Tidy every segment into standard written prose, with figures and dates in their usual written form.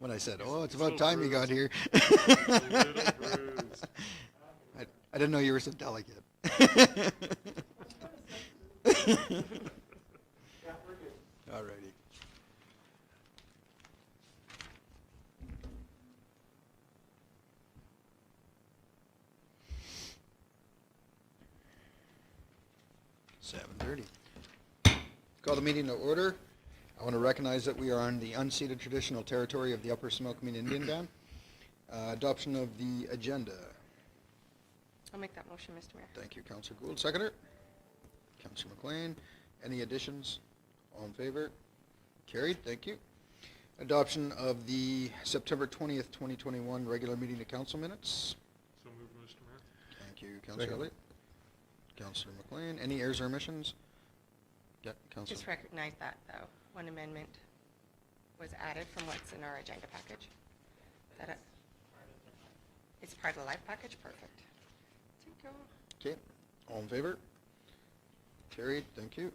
when I said, "Oh, it's about time you got here." A little bruised. I didn't know you were so delicate. Alrighty. (7:30). Call the meeting to order. I want to recognize that we are on the unceded traditional territory of the Upper Similkameen Indian Band. Adoption of the agenda. I'll make that motion, Mr. Mayor. Thank you, Councillor Gould. Seconder? Councillor McLean. Any additions? All in favor? Carried. Thank you. Adoption of the September 20th, 2021 regular meeting of council minutes. So moved, Mr. Mayor. Thank you, Councillor Elliott. Councillor McLean. Any errors or omissions? Yeah, Councillor. Just recognize that, though. One amendment was added from what's in our agenda package. That it's part of the live package? Perfect. Okay. All in favor? Carried. Thank you.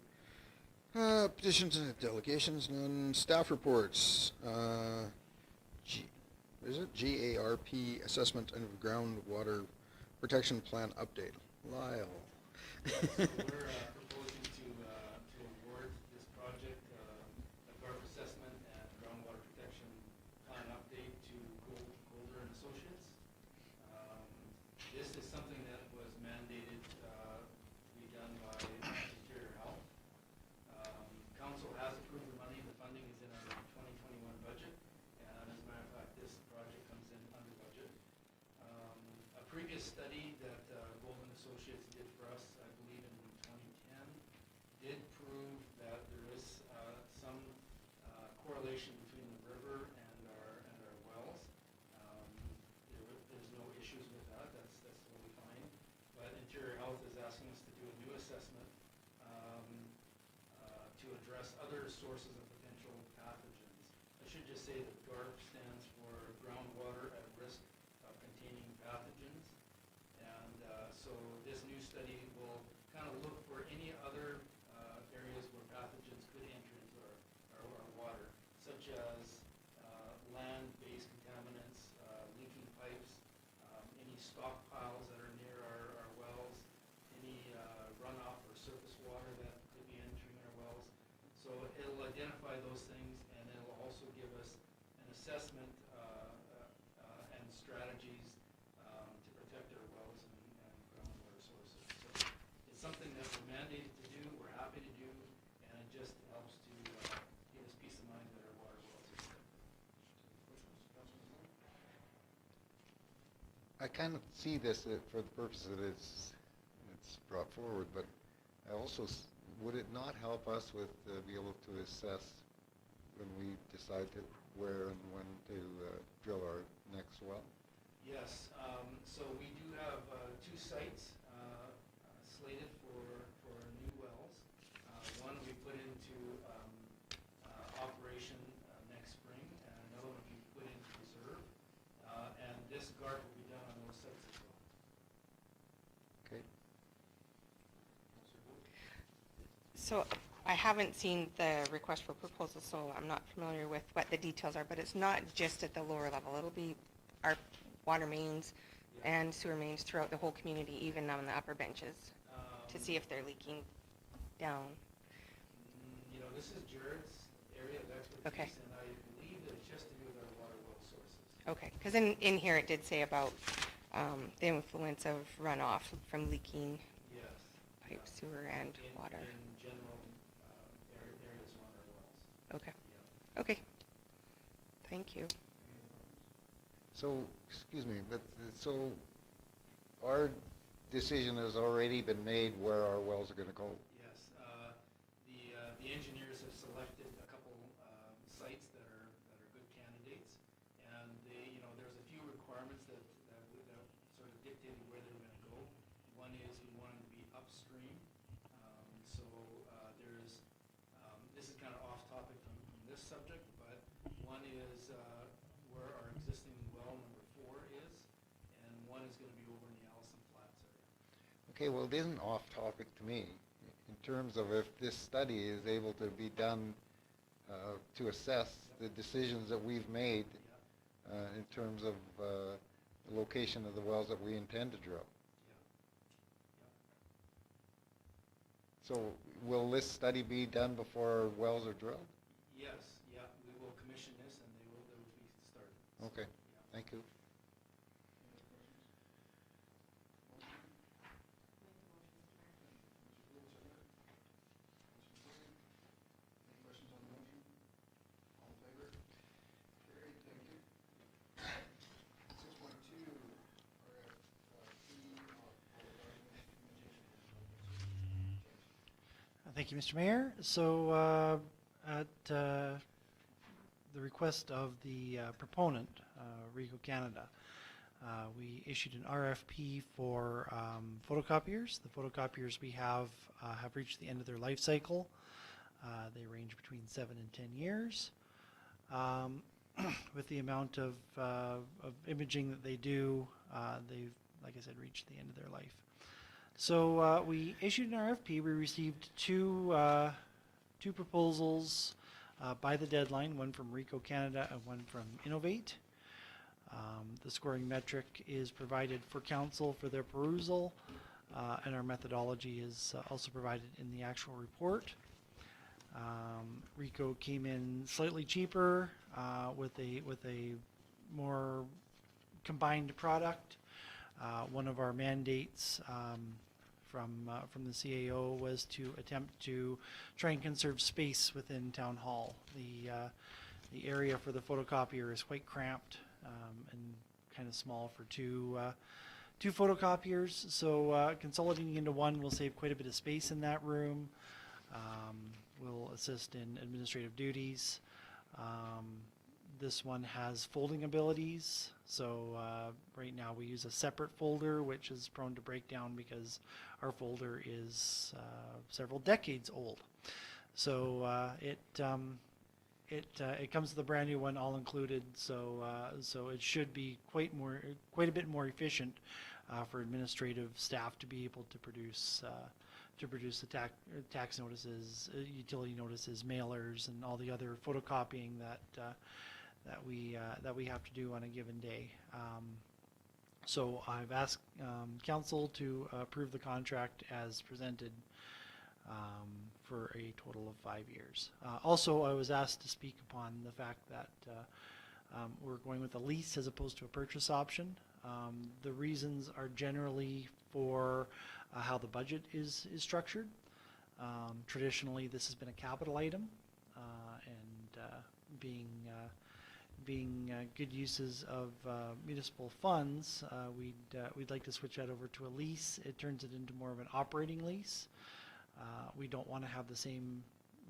Petitions and delegations, none. Staff reports. GARP assessment and groundwater protection plan update. Lyle. So we're proposing to award this project, a GARP assessment and groundwater protection plan update to Golder and Associates. This is something that was mandated to be done by Interior Health. Council has approved the money. The funding is in our 2021 budget, and as a matter of fact, this project comes in under budget. A previous study that Golden Associates did for us, I believe in 2010, did prove that there is some correlation between the river and our wells. There's no issues with that. That's totally fine. But Interior Health is asking us to do a new assessment to address other sources of potential pathogens. I should just say that GARP stands for groundwater at risk of containing pathogens. And so this new study will kind of look for any other areas where pathogens could enter into our water, such as land-based contaminants, leaking pipes, any stockpiles that are near our wells, any runoff or surface water that could be entering our wells. So it'll identify those things, and it'll also give us an assessment and strategies to protect our wells and groundwater sources. So it's something that we're mandated to do, we're happy to do, and it just helps to give us peace of mind that our water wells are safe. I kind of see this for the purpose that it's brought forward, but I also, would it not help us with be able to assess when we decide to where and when to drill our next well? Yes, so we do have two sites slated for new wells. One we put into operation next spring, and another one we put into reserve. And this GARP will be done on those sites as well. Okay. So I haven't seen the request for proposal, so I'm not familiar with what the details are, but it's not just at the lower level. It'll be our water mains and sewer mains throughout the whole community, even on the upper benches, to see if they're leaking down. You know, this is Jared's area of expertise, Okay. and I believe that it's just to do with our water well sources. Okay, because in here it did say about the influence of runoff from leaking Yes. pipe, sewer, and water. In general areas around our wells. Okay, Yeah. okay. Thank you. So, excuse me, but so our decision has already been made where our wells are going to go? Yes, the engineers have selected a couple sites that are good candidates, and there's a few requirements that sort of dictated where they're going to go. One is we want them to be upstream, so there's this is kind of off topic from this subject, but one is where our existing well number 4 is, and one is going to be over in the Allison Flats area. Okay, well, it isn't off topic to me in terms of if this study is able to be done to assess the decisions that we've made in terms of the location of the wells that we intend to drill. Yeah. So will this study be done before wells are drilled? Yes, yeah, we will commission this and they will be started. Okay, Yeah. thank you. Any questions on the motion? All in favor? Carried, thank you. 6.2, RFP Thank you, Mr. Mayor. So at the request of the proponent, Rico Canada, we issued an RFP for photocopiers. The photocopiers we have reached the end of their life cycle. They range between 7 and 10 years. With the amount of imaging that they do, they've, like I said, reached the end of their life. So we issued an RFP. We received two proposals by the deadline, one from Rico Canada and one from Innovate. The scoring metric is provided for council for their perusal, and our methodology is also provided in the actual report. Rico came in slightly cheaper with a more combined product. One of our mandates from the CAO was to attempt to try and conserve space within Town Hall. The area for the photocopier is quite cramped and kind of small for two photocopiers. So consolidating into one will save quite a bit of space in that room. Will assist in administrative duties. This one has folding abilities, so right now we use a separate folder, which is prone to breakdown because our folder is several decades old. So it comes with a brand new one, all included. So so it should be quite a bit more efficient for administrative staff to be able to produce the tax notices, utility notices, mailers, and all the other photocopying that we have to do on a given day. So I've asked council to approve the contract as presented for a total of 5 years. Also, I was asked to speak upon the fact that we're going with a lease as opposed to a purchase option. The reasons are generally for how the budget is structured. Traditionally, this has been a capital item, and being good uses of municipal funds, we'd like to switch that over to a lease. It turns it into more of an operating lease. We don't want to have the same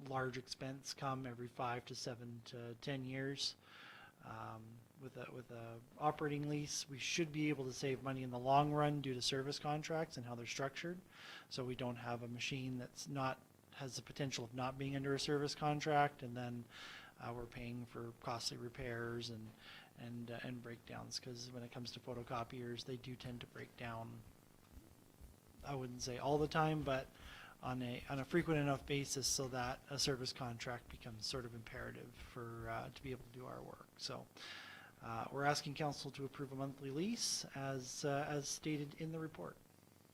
large expense come every 5 to 7 to 10 years. With a operating lease, we should be able to save money in the long run due to service contracts and how they're structured. So we don't have a machine has the potential of not being under a service contract, and then we're paying for costly repairs and breakdowns, because when it comes to photocopiers, they do tend to break down. I wouldn't say all the time, but on a frequent enough basis so that a service contract becomes sort of imperative for to be able to do our work. So we're asking council to approve a monthly lease as stated in the report.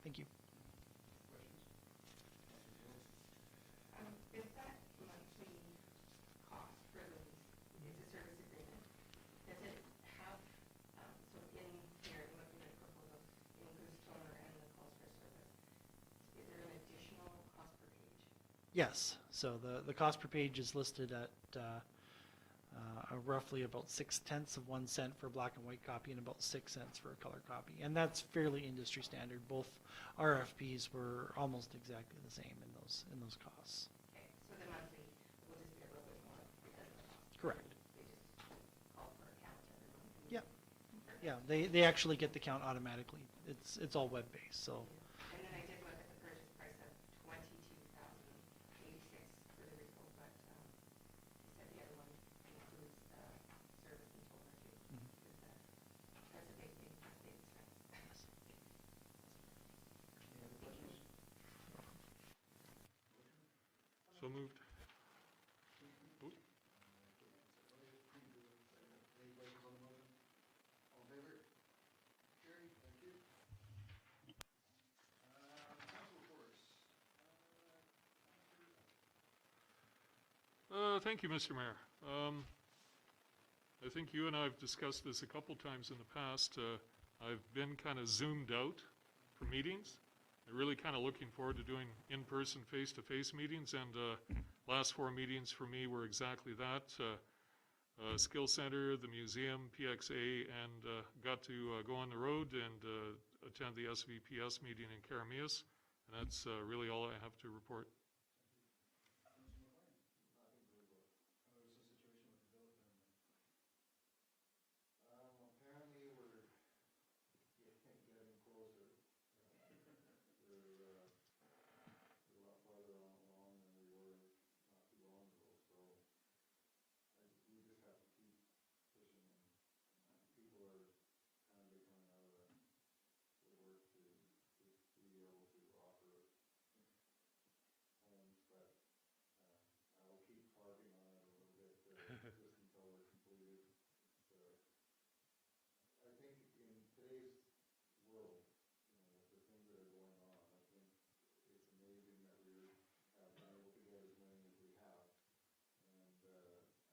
Thank you. Is that monthly cost for the lease, is a service agreement, does it have, so in here, looking at the proposal, includes toner and the calls for service, is there an additional cost per page? Yes. So the cost per page is listed at roughly about 0.6 of 1 cent for a black and white copy and about 6 cents for a color copy. And that's fairly industry standard. Both RFPs were almost exactly the same in those costs. Okay, so the monthly will just be a little bit more because of the cost. Correct. They just call for a count every month. Yeah. Yeah, they actually get the count automatically. It's all web-based, so. And then I did look at the purchase price of $22,086 for the Rico, but you said the other one includes service and toner too. Mhm. That's a big expense. Any other questions? So moved. Any questions on the motion? Thank you, Mr. Mayor. I think you and I have discussed this a couple times in the past. I've been kind of zoomed out for meetings. I'm really kind of looking forward to doing in-person, face-to-face meetings, and last 4 meetings for me were exactly that. Skill Center, the museum, PXA, and got to go on the road and attend the SVPS meeting in Karamias, and that's really all I have to report. Apparently we're getting closer. We're a lot farther along than we were not too long ago, so we just have to keep pushing, and people are kind of becoming out of the work to be able to offer homes, but I will keep harping on it a little bit just until we're completed. I think in today's world, with the things that are going on, I think it's amazing that we have been able to get as many as we have. And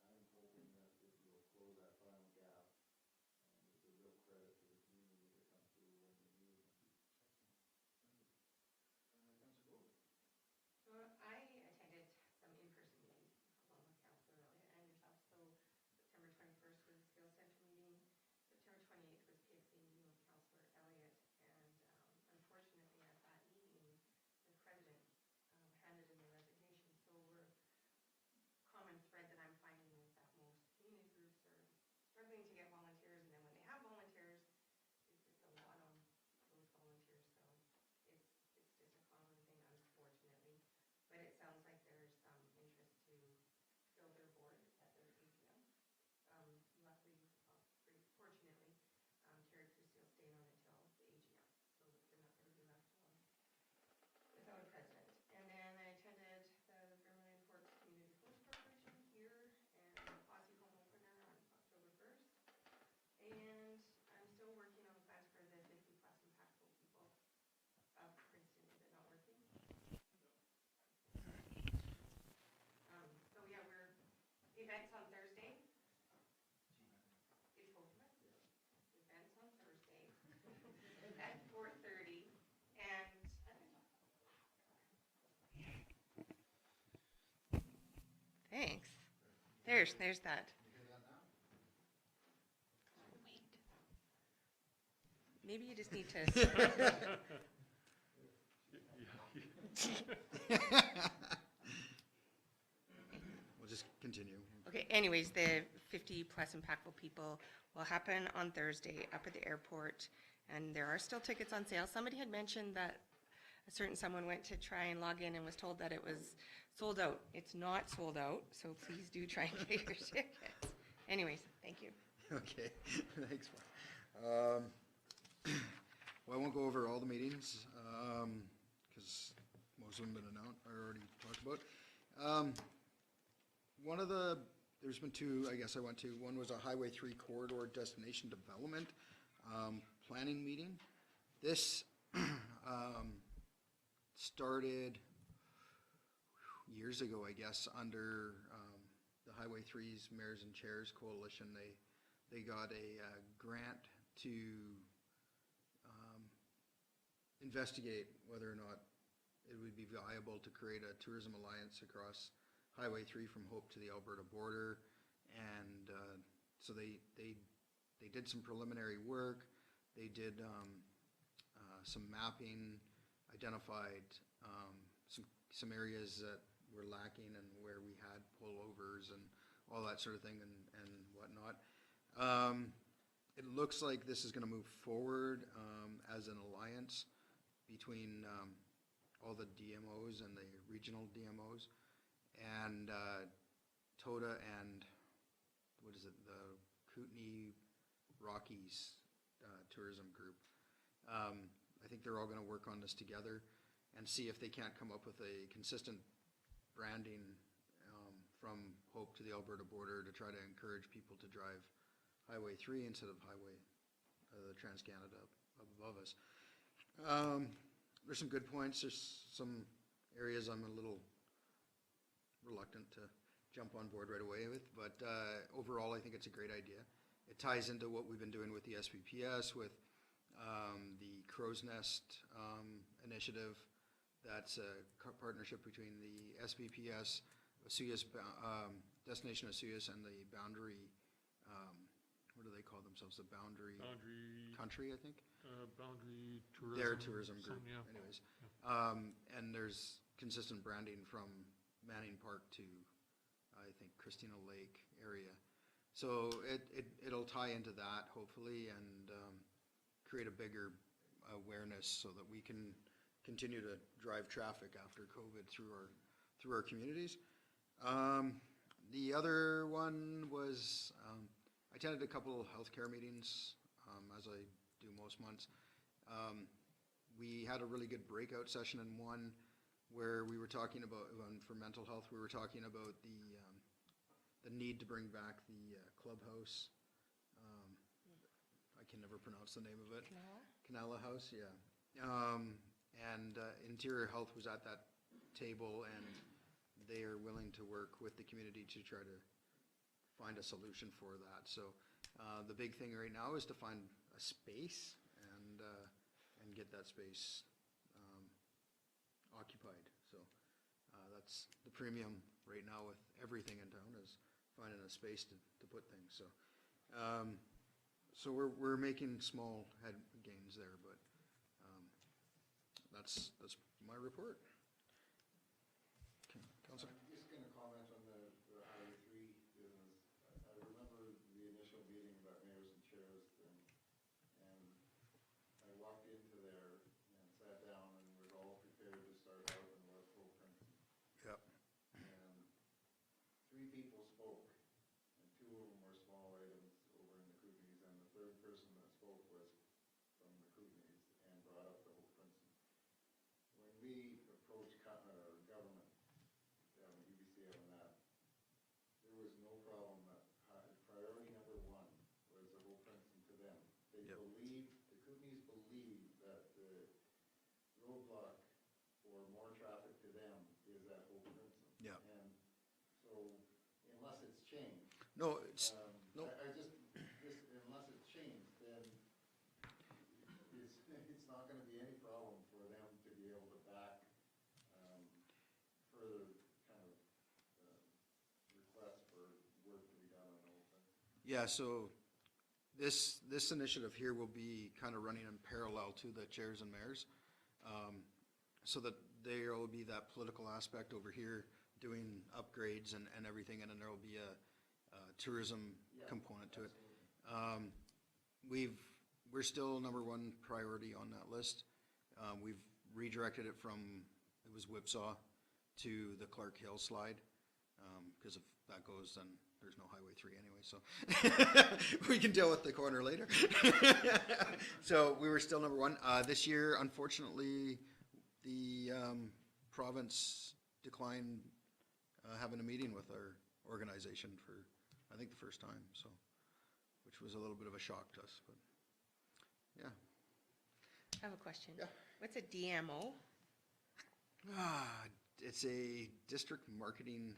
I'm hoping that it will close that final gap. It's a real credit to the community to come through when we need them. So I attended some in-person meetings along with Councillor Elliott and yourself. So September 21st was the Skill Center meeting. September 28th was PXA meeting with Councillor Elliott. And unfortunately at that meeting, the president handed in the resignation. So common thread that I'm finding is that most community groups are struggling to get volunteers. And then when they have volunteers, it's just a lot on those volunteers. So it's just a common thing, unfortunately. But it sounds like there's some interest to fill their board at their AGM. Luckily, fortunately, Terry Crucial stayed on until the AGM, so they're not going to be left alone without a president. And then I attended the Vermilion Forks Community Force Corporation here and Posse Home Opener on October 1st. And I'm still working on plans for the 50+ impactful people of Princeton. Is it not working? So yeah, we're events on Thursday. It's both of us. Events on Thursday at 4:30, and thanks. There's that. Wait. Maybe you just need to. We'll just continue. Okay, anyways, the 50+ impactful people will happen on Thursday up at the airport, and there are still tickets on sale. Somebody had mentioned that a certain someone went to try and log in and was told that it was sold out. It's not sold out, so please do try and get your tickets. Anyways, thank you. Okay, thanks. Well, I won't go over all the meetings, because most of them have been announced, I already talked about. There's been 2, I guess I went to. One was a Highway 3 corridor destination development planning meeting. This started years ago, I guess, under the Highway 3's Mayors and Chairs Coalition. They got a grant to investigate whether or not it would be viable to create a tourism alliance across Highway 3 from Hope to the Alberta border. And so they did some preliminary work. They did some mapping, identified some areas that were lacking and where we had pullovers and all that sort of thing and whatnot. It looks like this is going to move forward as an alliance between all the DMOs and the regional DMOs and TODA and what is it, the Kootenai Rockies tourism group. I think they're all going to work on this together and see if they can't come up with a consistent branding from Hope to the Alberta border to try to encourage people to drive Highway 3 instead of the Trans-Canada up above us. There's some good points. There's some areas I'm a little reluctant to jump on board right away with, but overall, I think it's a great idea. It ties into what we've been doing with the SPPS, with the Crow's Nest initiative. That's a partnership between the SPPS, Osuyas, Destination Osuyas, and the Boundary, what do they call themselves? The Boundary Country, I think? Boundary tourism. Their tourism group, something, yeah. anyways. And there's consistent branding from Manning Park to, I think, Christina Lake area. So it'll tie into that, hopefully, and create a bigger awareness so that we can continue to drive traffic after COVID through our communities. The other one was, I attended a couple of healthcare meetings, as I do most months. We had a really good breakout session in one where we were talking about, for mental health, we were talking about the need to bring back the clubhouse. I can never pronounce the name of it. Canala House, yeah. And Interior Health was at that table, and they are willing to work with the community to try to find a solution for that. So the big thing right now is to find a space and get that space occupied. So that's the premium right now with everything in town, is finding a space to put things. So so we're making small head gains there, but that's my report. Okay, Councilor. I'm just gonna comment on the Highway 3 business. I remember the initial meeting about mayors and chairs, and I walked into there and sat down and was all prepared to start out in West Hope Princeton. Yep. And 3 people spoke, and 2 of them were small items over in the Kootenays, and the 3rd person that spoke was from the Kootenays and brought up the Hope Princeton. When we approached government, UBCM and that, there was no problem. Priority number 1 was the Hope Princeton to them. They Yep. the Kootenays believe that the roadblock for more traffic to them is at Hope Princeton. Yeah. And so, unless it's changed, No, it's, no. I just unless it's changed, then it's not gonna be any problem for them to be able to back further kind of requests for work to be done on the whole thing. Yeah, so this initiative here will be kind of running in parallel to the chairs and mayors. So that there will be that political aspect over here doing upgrades and everything, and then there will be a tourism component to it. We're still number 1 priority on that list. We've redirected it from, it was Whipsaw to the Clark Hill slide, because if that goes, then there's no Highway 3 anyway, so we can deal with the corner later. So we were still number 1. This year, unfortunately, the province declined having a meeting with our organization for, I think, the first time, so, which was a little bit of a shock to us, but yeah. I have a question. Yeah. What's a DMO? It's a district marketing,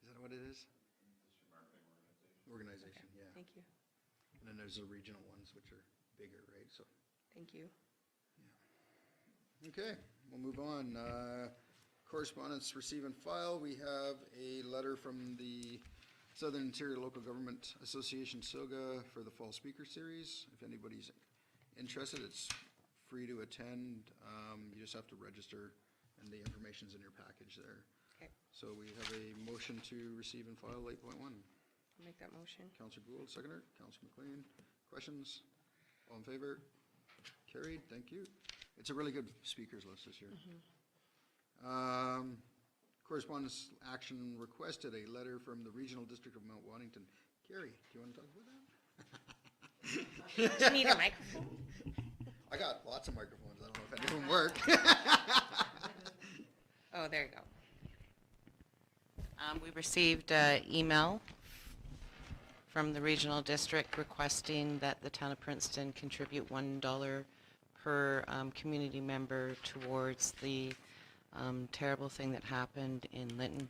is that what it is? District marketing Organization, yeah. Thank you. And then there's the regional ones, which are bigger, right, so. Thank you. Okay, we'll move on. Correspondence, receive and file. We have a letter from the Southern Interior Local Government Association, SILGA, for the Fall Speaker Series. If anybody's interested, it's free to attend. You just have to register, and the information's in your package there. Okay, So we have a motion to receive and file 8.1. I'll make that motion. Councillor Gould, seconder. Councillor McLean. Questions? All in favor? Carried. Thank you. It's a really good speakers list this year. Correspondence action requested, a letter from the Regional District of Mount Waddington. Gary, do you want to talk about that? Do you need a microphone? I got lots of microphones. I don't know if any of them work. Oh, there you go. We received an email from the regional district requesting that the town of Princeton contribute $1 per community member towards the terrible thing that happened in Lytton.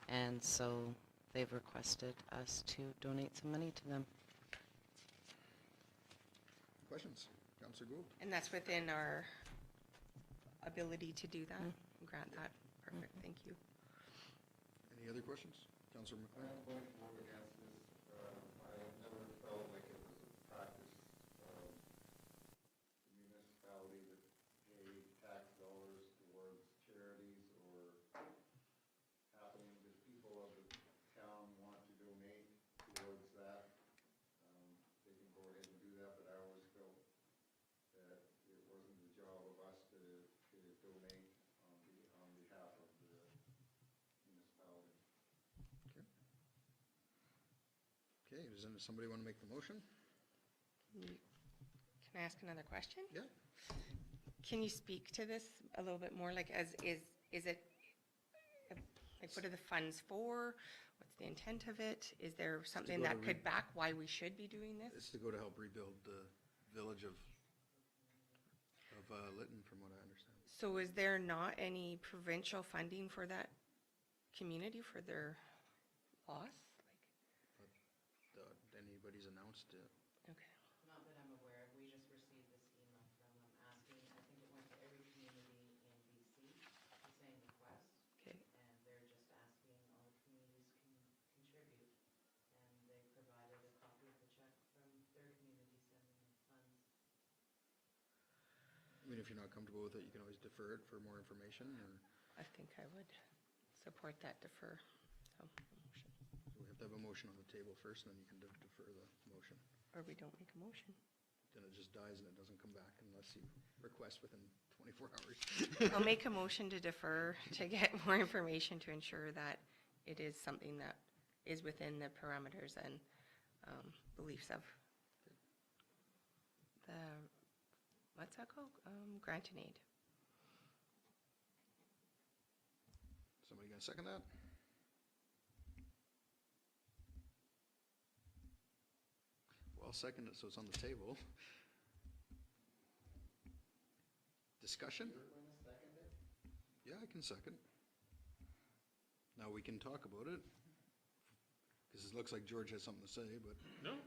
And so they've requested us to donate some money to them. Questions? Councillor Gould? And that's within our ability to do that, grant that. Perfect, thank you. Any other questions? Councillor McLean? I'm going to vote against this. I have never felt like it was a practice of the municipality to pay tax dollars towards charities or happening to people of the town want to donate towards that. They can go ahead and do that, but I always felt that it wasn't the job of us to donate on behalf of the municipality. Okay. Okay, does somebody want to make the motion? Can I ask another question? Yeah. Can you speak to this a little bit more? Like, is it, like, what are the funds for? What's the intent of it? Is there something go to that could back why we should be doing this? It's to go to help rebuild the village of Lytton, from what I understand. So is there not any provincial funding for that community for their loss? Anybody's announced it. Okay. Not that I'm aware of. We just received this email from them asking, I think it went to every community in BC, the same request. Okay. And they're just asking all the communities can contribute. And they provided a copy of the check from their community sending them funds. I mean, if you're not comfortable with it, you can always defer it for more information, or I think I would support that defer. So, motion. we have to have a motion on the table first, and then you can defer the motion. Or we don't make a motion. Then it just dies and it doesn't come back unless you request within 24 hours. I'll make a motion to defer to get more information to ensure that it is something that is within the parameters and beliefs of the, what's that called? Grant and aid. Somebody gonna second that? Well, I'll second it, so it's on the table. Discussion? You're going to second it? Yeah, I can second. Now we can talk about it, because it looks like George has something to say, but No,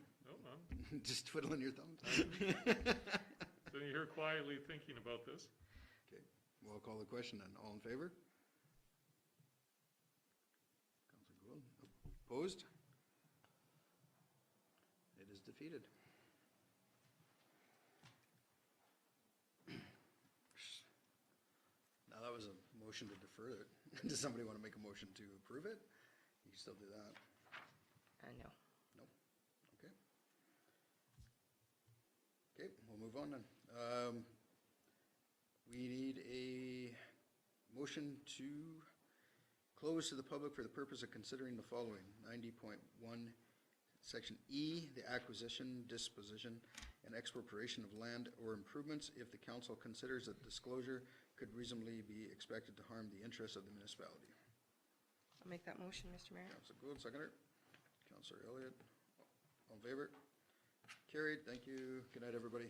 I'm just twiddling your thumbs. sitting here quietly thinking about this. Okay, well, I'll call the question then. All in favor? Councilor Gould, opposed? It is defeated. Now, that was a motion to defer it. Does somebody want to make a motion to approve it? You can still do that. No. Nope. Okay. Okay, we'll move on then. We need a motion to close to the public for the purpose of considering the following. 90.1, Section E, the acquisition, disposition, and expropriation of land or improvements if the council considers that disclosure could reasonably be expected to harm the interests of the municipality. I'll make that motion, Mr. Mayor. Councilor Gould, seconder. Councilor Elliott, all in favor? Carried, thank you. Good night, everybody.